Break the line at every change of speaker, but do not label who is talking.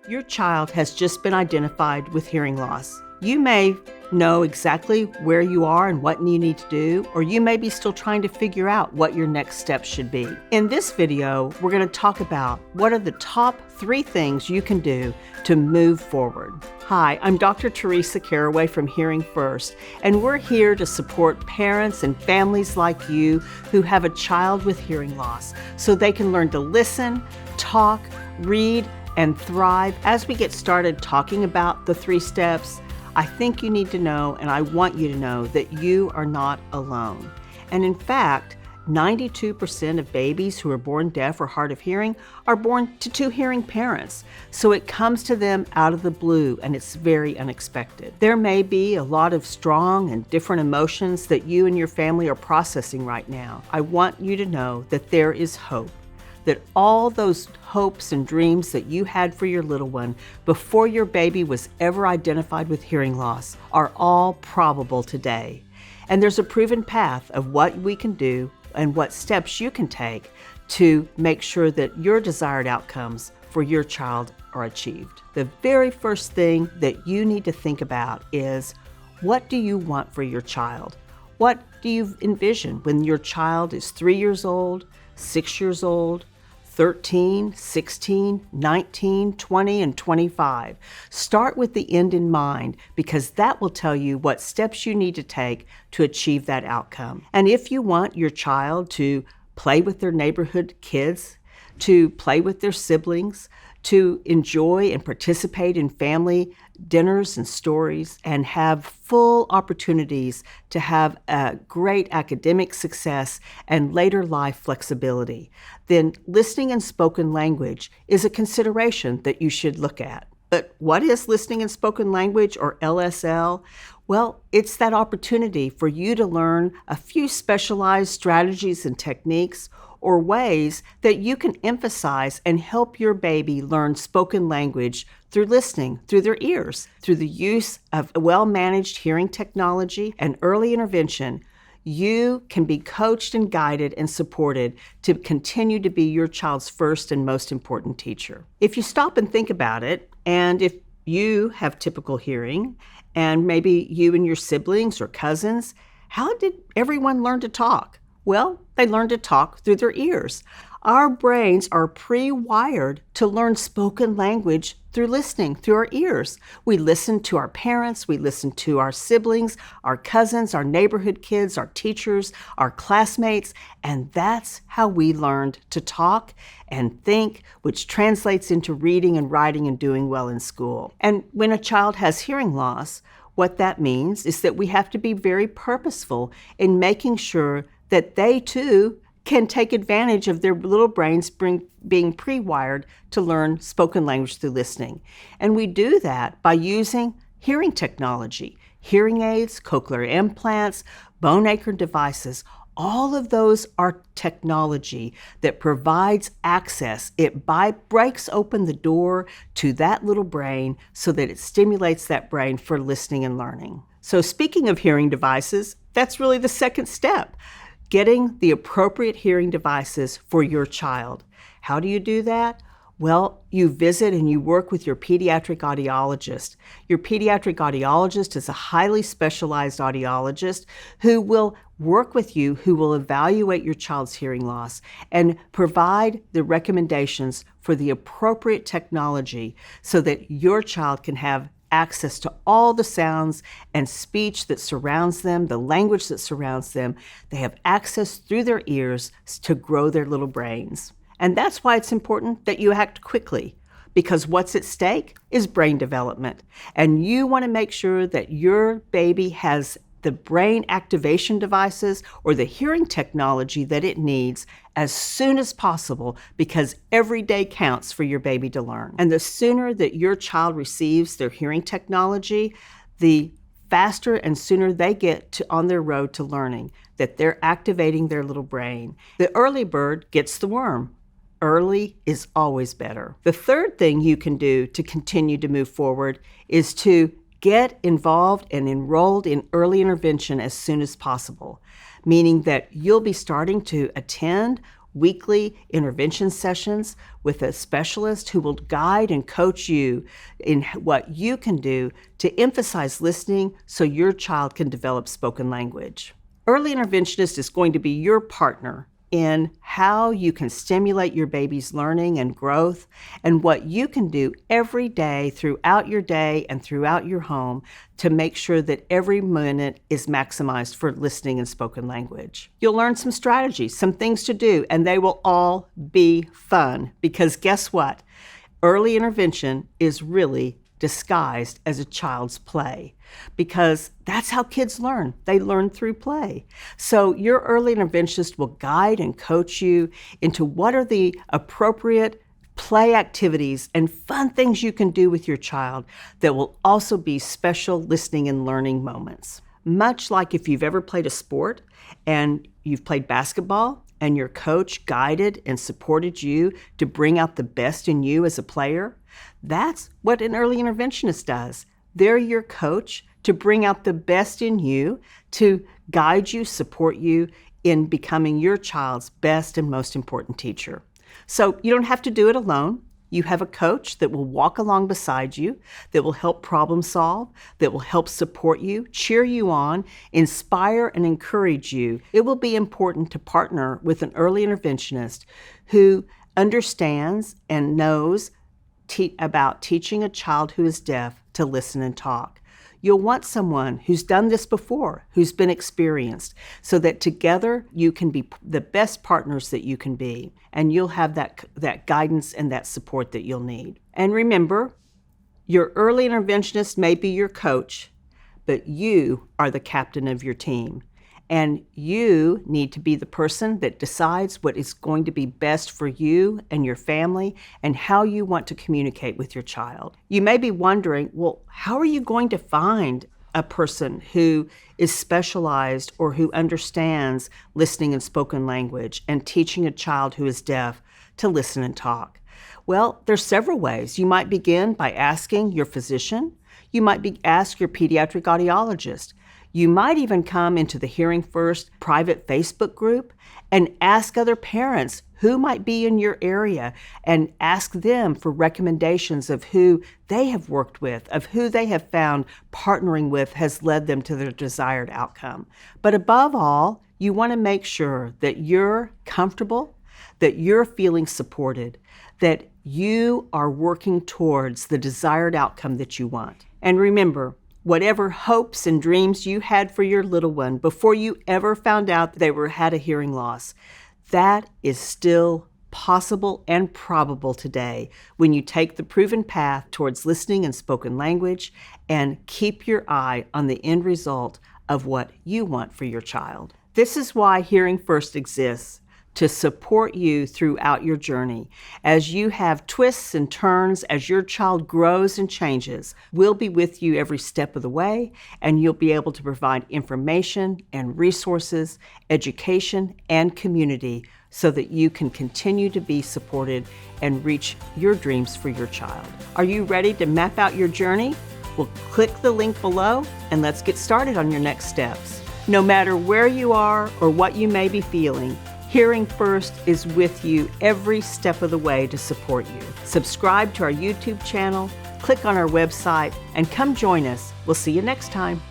Your child has just been identified with hearing loss. You may know exactly where you are and what you need to do, or you may be still trying to figure out what your next steps should be. In this video, we're going to talk about what are the top 3 things you can do to move forward. Hi, I'm Dr. Teresa Caraway from Hearing First, and we're here to support parents and families like you who have a child with hearing loss so they can learn to listen, talk, read, and thrive. As we get started talking about the 3 steps, I think you need to know, and I want you to know, that you are not alone. And in fact, 92% of babies who are born deaf or hard of hearing are born to 2 hearing parents. So it comes to them out of the blue, and it's very unexpected. There may be a lot of strong and different emotions that you and your family are processing right now. I want you to know that there is hope. That all those hopes and dreams that you had for your little one before your baby was ever identified with hearing loss are all probable today. And there's a proven path of what we can do and what steps you can take to make sure that your desired outcomes for your child are achieved. The very first thing that you need to think about is, what do you want for your child? What do you envision when your child is 3 years old, 6 years old, 13, 16, 19, 20, and 25. Start with the end in mind, because that will tell you what steps you need to take to achieve that outcome. And if you want your child to play with their neighborhood kids, to play with their siblings, to enjoy and participate in family dinners and stories, and have full opportunities to have a great academic success and later life flexibility, then listening and spoken language is a consideration that you should look at. But what is listening and spoken language, or LSL? Well, it's that opportunity for you to learn a few specialized strategies and techniques or ways that you can emphasize and help your baby learn spoken language through listening, through their ears, through the use of well-managed hearing technology and early intervention. You can be coached and guided and supported to continue to be your child's first and most important teacher. If you stop and think about it, and if you have typical hearing, and maybe you and your siblings or cousins, how did everyone learn to talk? Well, they learn to talk through their ears. Our brains are pre-wired to learn spoken language through listening, through our ears. We listen to our parents, we listen to our siblings, our cousins, our neighborhood kids, our teachers, our classmates, and that's how we learned to talk and think, which translates into reading and writing and doing well in school. And when a child has hearing loss, what that means is that we have to be very purposeful in making sure that they too can take advantage of their little brains being pre-wired to learn spoken language through listening. And we do that by using hearing technology, hearing aids, cochlear implants, bone anchored devices. All of those are technology that provides access. It breaks open the door to that little brain so that it stimulates that brain for listening and learning. So speaking of hearing devices, that's really the second step. Getting the appropriate hearing devices for your child. How do you do that? Well, you visit and you work with your pediatric audiologist. Your pediatric audiologist is a highly specialized audiologist who will work with you, who will evaluate your child's hearing loss and provide the recommendations for the appropriate technology so that your child can have access to all the sounds and speech that surrounds them, the language that surrounds them. They have access through their ears to grow their little brains. And that's why it's important that you act quickly, because what's at stake is brain development. And you want to make sure that your baby has the brain activation devices or the hearing technology that it needs as soon as possible, because every day counts for your baby to learn. And the sooner that your child receives their hearing technology, the faster and sooner they get on their road to learning, that they're activating their little brain. The early bird gets the worm. Early is always better. The third thing you can do to continue to move forward is to get involved and enrolled in early intervention as soon as possible, meaning that you'll be starting to attend weekly intervention sessions with a specialist who will guide and coach you in what you can do to emphasize listening so your child can develop spoken language. Early Interventionist is going to be your partner in how you can stimulate your baby's learning and growth and what you can do every day throughout your day and throughout your home to make sure that every minute is maximized for listening and spoken language. You'll learn some strategies, some things to do, and they will all be fun because guess what? Early intervention is really disguised as a child's play because that's how kids learn. They learn through play. So your early interventionist will guide and coach you into what are the appropriate play activities and fun things you can do with your child that will also be special listening and learning moments. Much like if you've ever played a sport and you've played basketball and your coach guided and supported you to bring out the best in you as a player, that's what an early interventionist does. They're your coach to bring out the best in you, to guide you, support you in becoming your child's best and most important teacher. So you don't have to do it alone. You have a coach that will walk along beside you, that will help problem solve, that will help support you, cheer you on, inspire and encourage you. It will be important to partner with an early interventionist who understands and knows about teaching a child who is deaf to listen and talk. You'll want someone who's done this before, who's been experienced, so that together you can be the best partners that you can be, and you'll have that guidance and that support that you'll need. And remember, your early interventionist may be your coach, but you are the captain of your team. And you need to be the person that decides what is going to be best for you and your family and how you want to communicate with your child. You may be wondering, well, how are you going to find a person who is specialized or who understands listening and spoken language and teaching a child who is deaf to listen and talk? Well, there's several ways. You might begin by asking your physician. You might ask your pediatric audiologist. You might even come into the Hearing First private Facebook group and ask other parents who might be in your area and ask them for recommendations of who they have worked with, of who they have found partnering with has led them to their desired outcome. But above all, you want to make sure that you're comfortable, that you're feeling supported, that you are working towards the desired outcome that you want. And remember, whatever hopes and dreams you had for your little one before you ever found out they had a hearing loss, that is still possible and probable today when you take the proven path towards listening and spoken language and keep your eye on the end result of what you want for your child. This is why Hearing First exists, to support you throughout your journey. As you have twists and turns, as your child grows and changes, we'll be with you every step of the way, and you'll be able to provide information and resources, education, and community so that you can continue to be supported and reach your dreams for your child. Are you ready to map out your journey? Well, click the link below and let's get started on your next steps. No matter where you are or what you may be feeling, Hearing First is with you every step of the way to support you. Subscribe to our YouTube channel, click on our website, and come join us. We'll see you next time.